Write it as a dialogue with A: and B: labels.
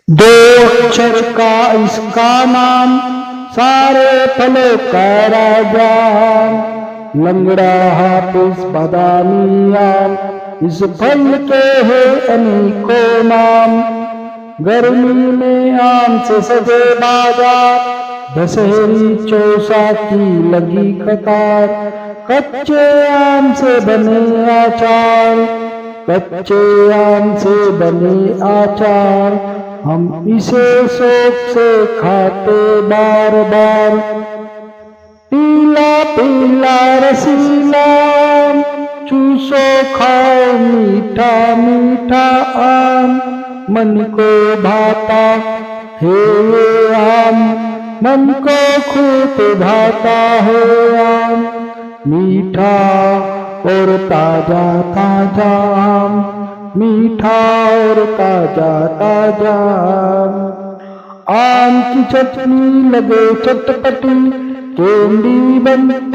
A: दो अक्षर का इसका नाम, सारे फलों का राजा। लंगड़ा हाफिज बादामी आम, इस फल के है अनेकों नाम। गर्मी में आम से सजे बाजार, दशहरी चौसा की लगी कतार। कच्चे आम से बने आचार, कच्चे आम से बने आचार। हम इसे शौक से खाते बार बार। पीला पीला रसीला, चूसो खाओ मीठा मीठा आम। मन को भाता है ये आम, मन को खूब भाता है आम। मीठा और ताजा ताजा आम, मीठा और ताजा ताजा आम की चटनी लगे चटपटी, कैंडी बनती